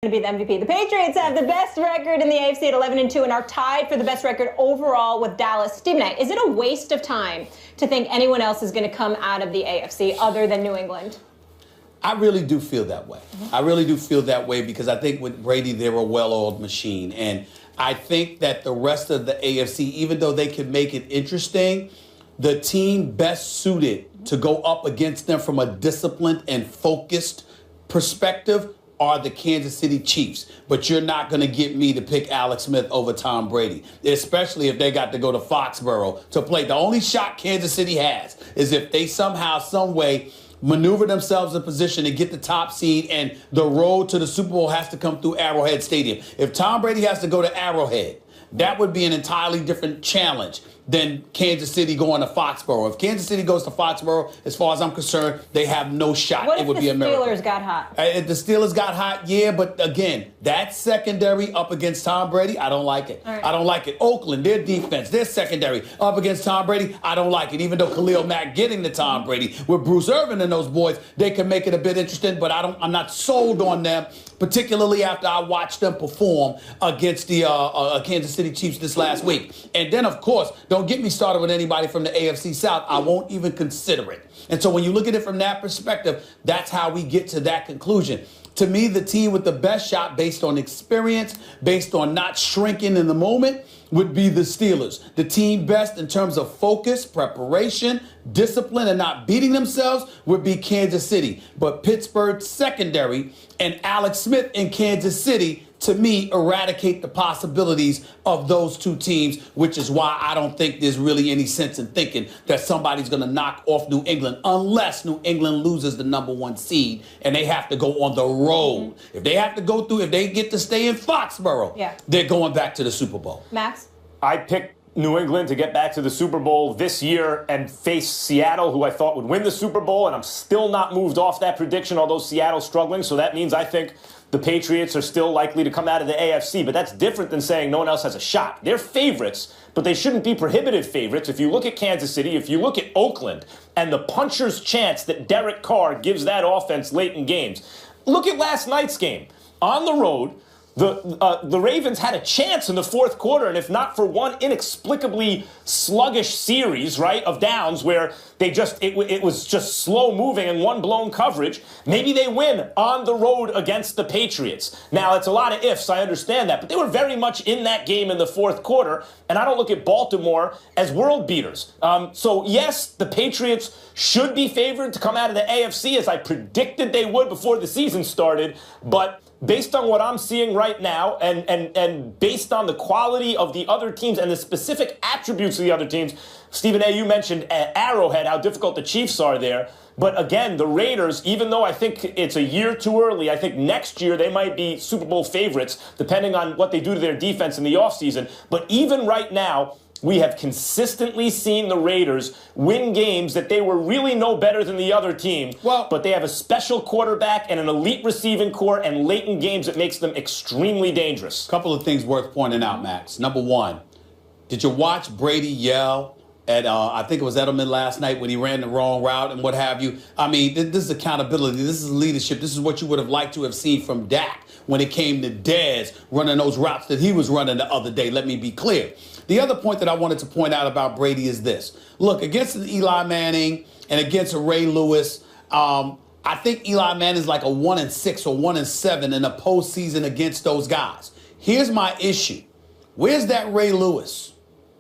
To be the MVP. The Patriots have the best record in the AFC at 11-2 and are tied for the best record overall with Dallas. Stephen A., is it a waste of time to think anyone else is going to come out of the AFC other than New England? I really do feel that way. I really do feel that way because I think with Brady, they're a well-oiled machine. And I think that the rest of the AFC, even though they can make it interesting, the team best suited to go up against them from a disciplined and focused perspective are the Kansas City Chiefs. But you're not going to get me to pick Alex Smith over Tom Brady, especially if they got to go to Foxborough to play. The only shot Kansas City has is if they somehow, some way, maneuver themselves in position to get the top seed, and the road to the Super Bowl has to come through Arrowhead Stadium. If Tom Brady has to go to Arrowhead, that would be an entirely different challenge than Kansas City going to Foxborough. If Kansas City goes to Foxborough, as far as I'm concerned, they have no shot. What it would be a miracle. What if the Steelers got hot? If the Steelers got hot, yeah, but again, that secondary up against Tom Brady, I don't like it. Right. I don't like it. Oakland, their defense, their secondary up against Tom Brady, I don't like it. Even though Khalil Mack getting to Tom Brady with Bruce Irvin and those boys, they can make it a bit interesting, but I'm not sold on them, particularly after I watched them perform against the Kansas City Chiefs this last week. And then, of course, don't get me started with anybody from the AFC South. I won't even consider it. And so when you look at it from that perspective, that's how we get to that conclusion. To me, the team with the best shot based on experience, based on not shrinking in the moment, would be the Steelers. The team best in terms of focus, preparation, discipline, and not beating themselves would be Kansas City. But Pittsburgh's secondary and Alex Smith in Kansas City, to me, eradicate the possibilities of those two teams, which is why I don't think there's really any sense in thinking that somebody's going to knock off New England unless New England loses the #1 seed and they have to go on the road. If they have to go through, if they get to stay in Foxborough, they're going back to the Super Bowl. Max? I picked New England to get back to the Super Bowl this year and face Seattle, who I thought would win the Super Bowl, and I'm still not moved off that prediction, although Seattle's struggling. So that means I think the Patriots are still likely to come out of the AFC, but that's different than saying no one else has a shot. They're favorites, but they shouldn't be prohibitive favorites. If you look at Kansas City, if you look at Oakland, and the puncher's chance that Derek Carr gives that offense late in games. Look at last night's game. On the road, the Ravens had a chance in the fourth quarter, and if not for one inexplicably sluggish series, right, of downs where they just it was just slow moving and one blown coverage, maybe they win on the road against the Patriots. Now, it's a lot of ifs, I understand that, but they were very much in that game in the fourth quarter, and I don't look at Baltimore as world beaters. So, yes, the Patriots should be favored to come out of the AFC, as I predicted they would before the season started, but based on what I'm seeing right now and based on the quality of the other teams and the specific attributes of the other teams, Stephen A., you mentioned at Arrowhead how difficult the Chiefs are there. But again, the Raiders, even though I think it's a year too early, I think next year they might be Super Bowl favorites, depending on what they do to their defense in the offseason. But even right now, we have consistently seen the Raiders win games that they were really no better than the other team. But they have a special quarterback and an elite receiving core, and late in games it makes them extremely dangerous. A couple of things worth pointing out, Max. Number one, did you watch Brady yell at, I think it was Edelman last night when he ran the wrong route and what have you? I mean, this is accountability. This is leadership. This is what you would have liked to have seen from Dak when it came to Dez running those routes that he was running the other day. Let me be clear. The other point that I wanted to point out about Brady is this. Look, against Eli Manning and against a Ray Lewis, I think Eli Manning is like a 1-6 or 1-7 in the postseason against those guys. Here's my issue. Where's that Ray Lewis?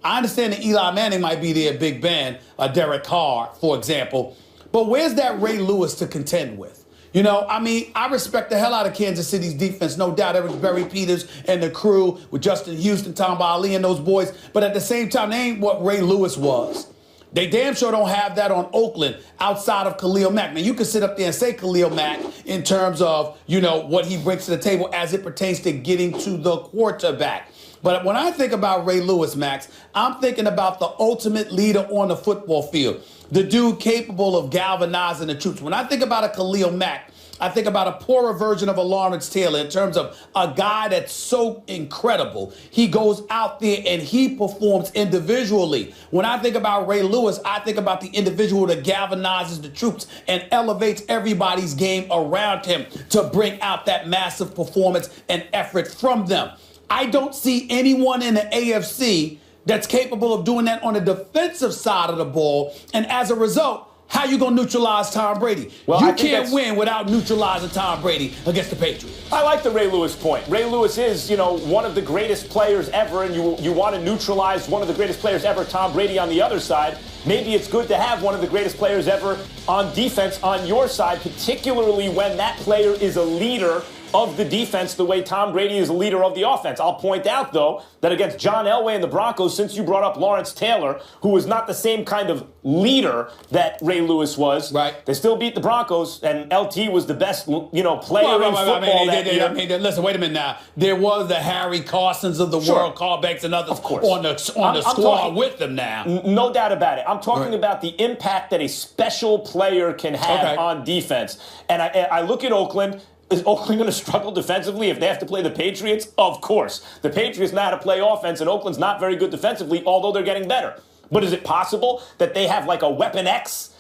I understand that Eli Manning might be there, Big Ben, Derek Carr, for example, but where's that Ray Lewis to contend with? You know, I mean, I respect the hell out of Kansas City's defense, no doubt. Eric Berry Peters and the crew with Justin Houston, Tom Ali and those boys. But at the same time, they ain't what Ray Lewis was. They damn sure don't have that on Oakland outside of Khalil Mack. Now, you can sit up there and say Khalil Mack in terms of, you know, what he brings to the table as it pertains to getting to the quarterback. But when I think about Ray Lewis, Max, I'm thinking about the ultimate leader on the football field, the dude capable of galvanizing the troops. When I think about a Khalil Mack, I think about a poorer version of a Lawrence Taylor in terms of a guy that's so incredible. He goes out there and he performs individually. When I think about Ray Lewis, I think about the individual that galvanizes the troops and elevates everybody's game around him to bring out that massive performance and effort from them. I don't see anyone in the AFC that's capable of doing that on the defensive side of the ball. And as a result, how you going to neutralize Tom Brady? Well, you can't win without neutralizing Tom Brady against the Patriots. I like the Ray Lewis point. Ray Lewis is, one of the greatest players ever, and you want to neutralize one of the greatest players ever, Tom Brady, on the other side. Maybe it's good to have one of the greatest players ever on defense on your side, particularly when that player is a leader of the defense the way Tom Brady is a leader of the offense. I'll point out, though, that against John Elway and the Broncos, since you brought up Lawrence Taylor, who was not the same kind of leader that Ray Lewis was, right? They still beat the Broncos, and LT was the best, player in football that year. Listen, wait a minute now. There was the Harry Carsons of the world, callbacks and others of course. on the squad with them now. No doubt about it. I'm talking about the impact that a special player can have on defense. And I look at Oakland. Is Oakland going to struggle defensively if they have to play the Patriots? Of course. The Patriots know how to play offense, and Oakland's not very good defensively, although they're getting better. But is it possible that they have like a Weapon X?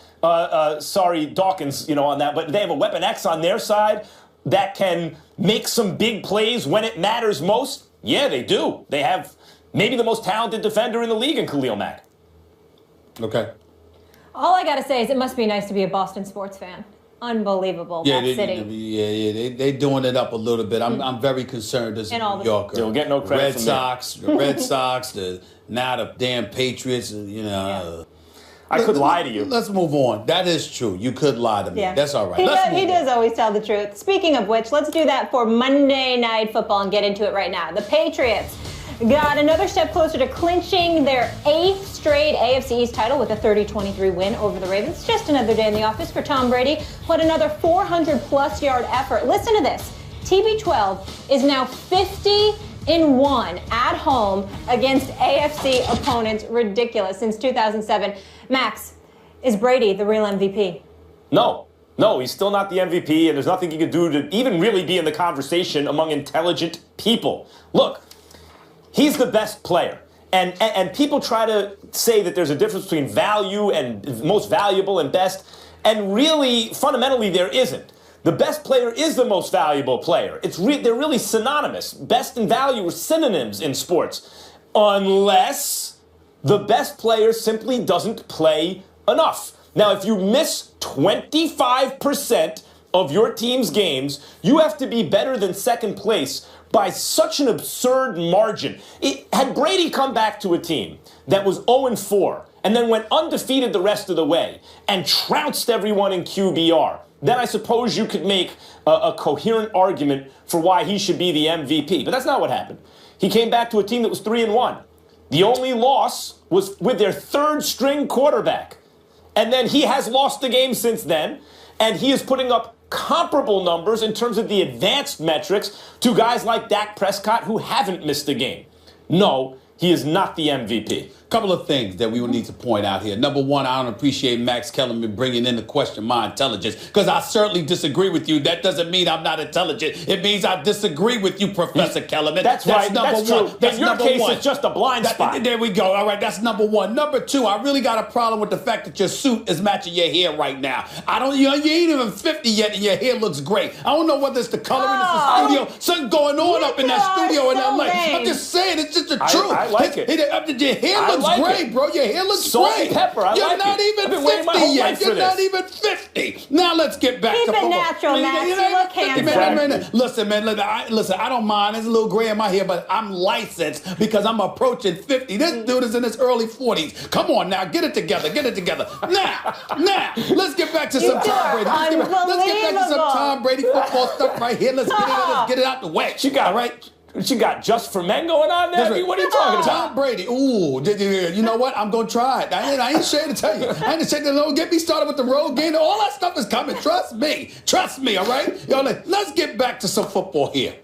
Sorry, Dawkins, on that. But they have a Weapon X on their side that can make some big plays when it matters most? Yeah, they do. They have maybe the most talented defender in the league in Khalil Mack. Okay. All I got to say is it must be nice to be a Boston sports fan. Unbelievable, that city. They doing it up a little bit. I'm very concerned as a New Yorker. You'll get no credit from the Red Sox, now the damn Patriots. I could lie to you. Let's move on. That is true. You could lie to me. Yeah. That's all right. He does always tell the truth. Speaking of which, let's do that for Monday Night Football and get into it right now. The Patriots got another step closer to clinching their 8th straight AFC East title with a 30-23 win over the Ravens. Just another day in the office for Tom Brady. What another 400-plus yard effort. Listen to this. TB12 is now 50-1 at home against AFC opponents. Ridiculous. Since 2007. Max, is Brady the real MVP? No, he's still not the MVP, and there's nothing he could do to even really be in the conversation among intelligent people. Look, he's the best player. And people try to say that there's a difference between value and most valuable and best. And really, fundamentally, there isn't. The best player is the most valuable player. They're really synonymous. Best and value are synonyms in sports. Unless the best player simply doesn't play enough. Now, if you miss 25% of your team's games, you have to be better than second place by such an absurd margin. Had Brady come back to a team that was 0-4 and then went undefeated the rest of the way and trounced everyone in QBR, then I suppose you could make a coherent argument for why he should be the MVP. But that's not what happened. He came back to a team that was 3-1. The only loss was with their third-string quarterback. And then he has lost the game since then, and he is putting up comparable numbers in terms of the advanced metrics to guys like Dak Prescott who haven't missed a game. No, he is not the MVP. Couple of things that we will need to point out here. Number one, I don't appreciate Max Kellerman bringing into question my intelligence, because I certainly disagree with you. That doesn't mean I'm not intelligent. It means I disagree with you, Professor Kellerman. That's right. Number that's one. True. That's in your number case, one. it's just a blind spot. There we go. All right, that's number one. Number two, I really got a problem with the fact that your suit is matching your hair right now. You ain't even 50 yet, and your hair looks great. I don't know whether it's the color in the studio, something going on up in that studio in LA. I'm just saying, it's just the truth. I like it. Your hair looks great, bro. Your hair looks Salt great. and pepper. You're not even 50 yet. You're not even 50. Now let's get back to football. Keep it natural, Max. You look handsome. Listen, man. Listen, I don't mind. There's a little gray in my hair, but I'm licensed because I'm approaching 50. This dude is in his early 40s. Come on now. Get it together. Now, let's get back to some Tom Brady. Let's get back to some Tom Brady football stuff right here. Let's get it out the way. All right? She got just for men going on there? Right. What are you talking about? Tom Brady. Ooh, you know what? I'm going to try it. I ain't ashamed to tell you. I ain't ashamed to don't get me started with the road game. All that stuff is coming. Trust me, all right? Let's get back to some football here.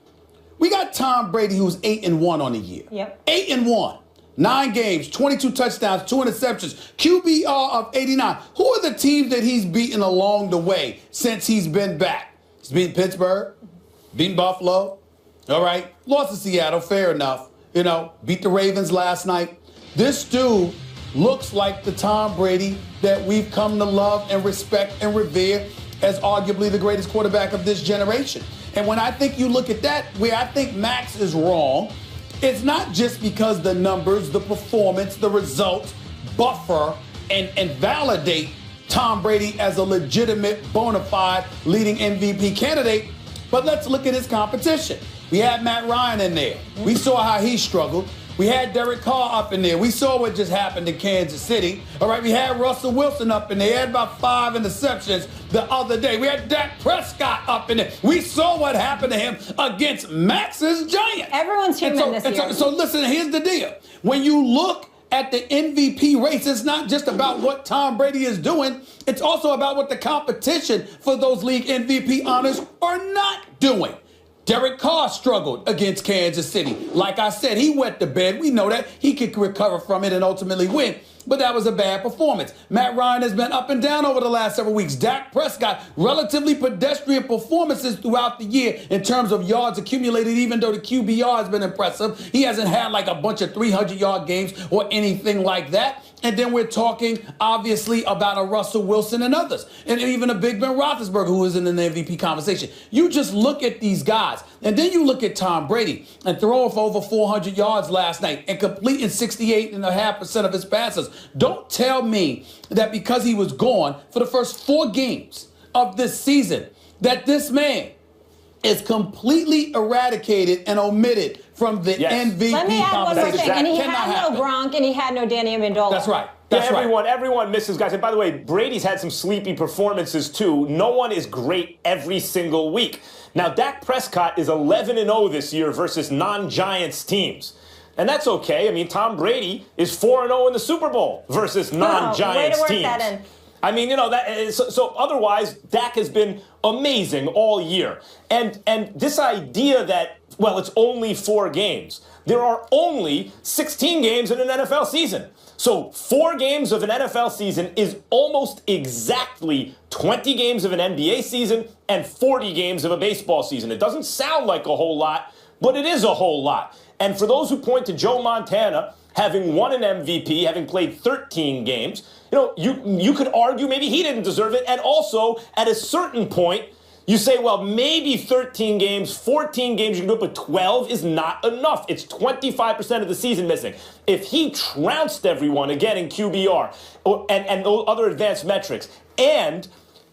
We got Tom Brady, who's 8-1 on the year. Yep. 8-1. 9 games, 22 touchdowns, 2 interceptions, QBR of 89. Who are the teams that he's beaten along the way since he's been back? He's beaten Pittsburgh, beaten Buffalo. All right. Lost to Seattle. Fair enough. You know, beat the Ravens last night. This dude looks like the Tom Brady that we've come to love and respect and revere as arguably the greatest quarterback of this generation. And when I think you look at that, where I think Max is wrong, it's not just because the numbers, the performance, the results buffer and validate Tom Brady as a legitimate, bona fide leading MVP candidate, but let's look at his competition. We had Matt Ryan in there. We saw how he struggled. We had Derek Carr up in there. We saw what just happened in Kansas City. All right, we had Russell Wilson up in there. He had about 5 interceptions the other day. We had Dak Prescott up in there. We saw what happened to him against Max's Giants. Everyone's human this year. So listen, here's the deal. When you look at the MVP race, it's not just about what Tom Brady is doing. It's also about what the competition for those league MVP honors are not doing. Derek Carr struggled against Kansas City. Like I said, he wet the bed. We know that. He could recover from it and ultimately win. But that was a bad performance. Matt Ryan has been up and down over the last several weeks. Dak Prescott, relatively pedestrian performances throughout the year in terms of yards accumulated, even though the QBR has been impressive. He hasn't had like a bunch of 300-yard games or anything like that. And then we're talking, obviously, about a Russell Wilson and others. And even a Big Ben Roethlisberger, who is in an MVP conversation. You just look at these guys. And then you look at Tom Brady and throwing for over 400 yards last night and completing 68.5% of his passes. Don't tell me that because he was gone for the first 4 games of this season, that this man is completely eradicated and omitted from the MVP Let me add one more thing. And he Cannot had happen. no Gronk and he had no Danny Amendola. That's right. That's right. Everyone misses guys. And by the way, Brady's had some sleepy performances too. No one is great every single week. Now, Dak Prescott is 11-0 this year versus non-Giants teams. And that's okay. I mean, Tom Brady is 4-0 in the Super Bowl versus non-Giants way to teams. work that in. I mean, you know, so otherwise, Dak has been amazing all year. And this idea that, well, it's only 4 games. There are only 16 games in an NFL season. So 4 games of an NFL season is almost exactly 20 games of an NBA season and 40 games of a baseball season. It doesn't sound like a whole lot, but it is a whole lot. And for those who point to Joe Montana having won an MVP, having played 13 games, you know, you could argue maybe he didn't deserve it. And also, at a certain point, you say, well, maybe 13 games, 14 games you can do it, but 12 is not enough. It's 25% of the season missing. If he trounced everyone again in QBR and those other advanced metrics, and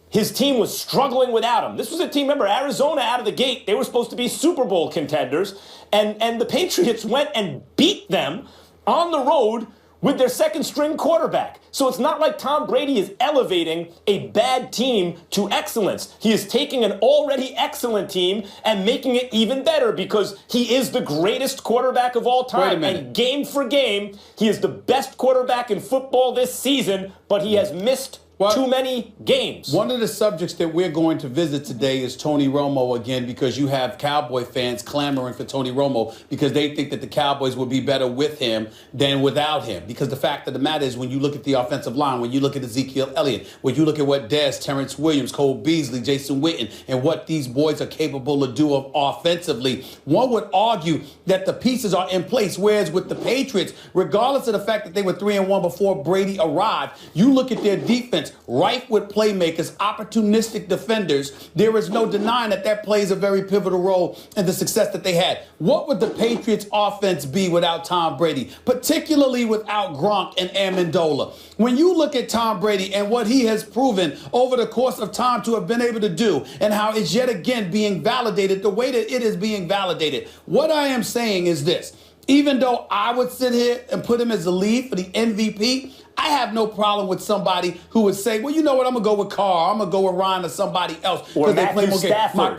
his team was struggling without him. This was a team, remember, Arizona out of the gate, they were supposed to be Super Bowl contenders, and the Patriots went and beat them on the road with their second-string quarterback. So it's not like Tom Brady is elevating a bad team to excellence. He is taking an already excellent team and making it even better because he is the greatest quarterback of all time. And game for game, he is the best quarterback in football this season, but he has missed too many games. One of the subjects that we're going to visit today is Tony Romo again, because you have Cowboy fans clamoring for Tony Romo because they think that the Cowboys would be better with him than without him. Because the fact of the matter is, when you look at the offensive line, when you look at Ezekiel Elliott, when you look at what Dez, Terrence Williams, Cole Beasley, Jason Witten, and what these boys are capable of doing offensively, one would argue that the pieces are in place. Whereas with the Patriots, regardless of the fact that they were 3-1 before Brady arrived, you look at their defense, rife with playmakers, opportunistic defenders. There is no denying that plays a very pivotal role in the success that they had. What would the Patriots offense be without Tom Brady, particularly without Gronk and Amendola? When you look at Tom Brady and what he has proven over the course of time to have been able to do, and how it's yet again being validated the way that it is being validated, what I am saying is this. Even though I would sit here and put him as the lead for the MVP, I have no problem with somebody who would say, well, you know what, I'm going to go with Carr, I'm going to go with Ryan or somebody else. Or Matthew Stafford.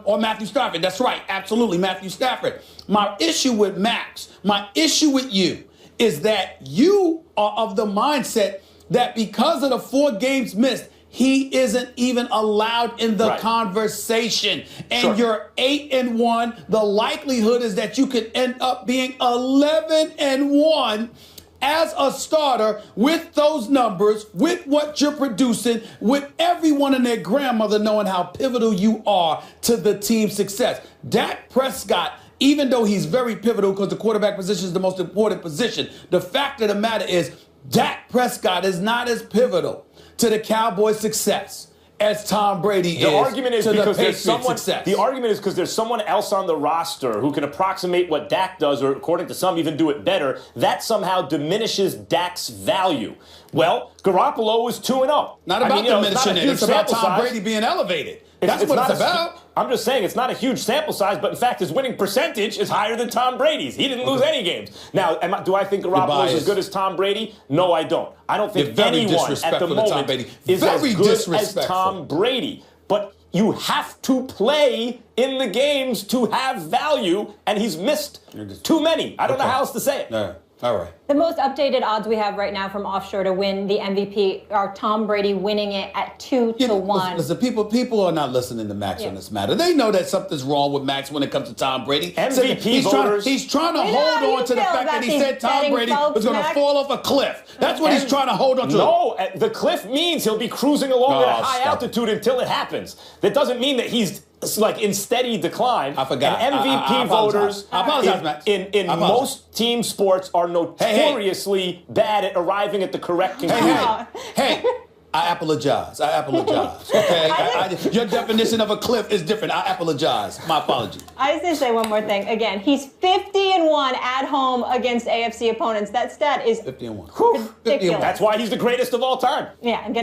Or Matthew Stafford. That's right, absolutely, Matthew Stafford. My issue with Max, my issue with you, is that you are of the mindset that because of the 4 games missed, he isn't even allowed in the conversation. And you're 8-1. The likelihood is that you could end up being 11-1. as a starter with those numbers, with what you're producing, with everyone and their grandmother knowing how pivotal you are to the team's success. Dak Prescott, even though he's very pivotal because the quarterback position is the most important position, the fact of the matter is Dak Prescott is not as pivotal to the Cowboys' success as Tom Brady is. The argument is to because the there's someone. success. The argument is because there's someone else on the roster who can approximate what Dak does, or according to some, even do it better. That somehow diminishes Dak's value. Well, Garoppolo was 2-0. Not about diminishing it. It's about Tom Brady being elevated. That's what it's about. I'm just saying it's not a huge sample size, but in fact his winning percentage is higher than Tom Brady's. He didn't lose any games. Now, do I think Garoppolo is as good as Tom Brady? No, I don't. I don't think anyone at the moment is as good as Tom Brady. But you have to play in the games to have value, and he's missed too many. I don't know how else to say it. All right. The most updated odds we have right now from offshore to win the MVP are Tom Brady winning it at 2-1. Listen, people are not listening to Max on this matter. They know that something's wrong with Max when it comes to Tom Brady. MVP voters. He's trying to hold on to the fact that he said Tom Brady was going to fall off a cliff. That's what he's trying to hold on to. No, the cliff means he'll be cruising along at a high altitude until it happens. That doesn't mean that he's like in steady decline. I forgot. And MVP voters I apologize, Max. in most team sports are notoriously bad at arriving at the correct conclusion. Hey, I apologize. Okay? Your definition of a cliff is different. I apologize. My apology. I just need to say one more thing. Again, he's 50-1 at home against AFC opponents. That stat is 50-1. ridiculous. That's why he's the greatest of all time. Yeah.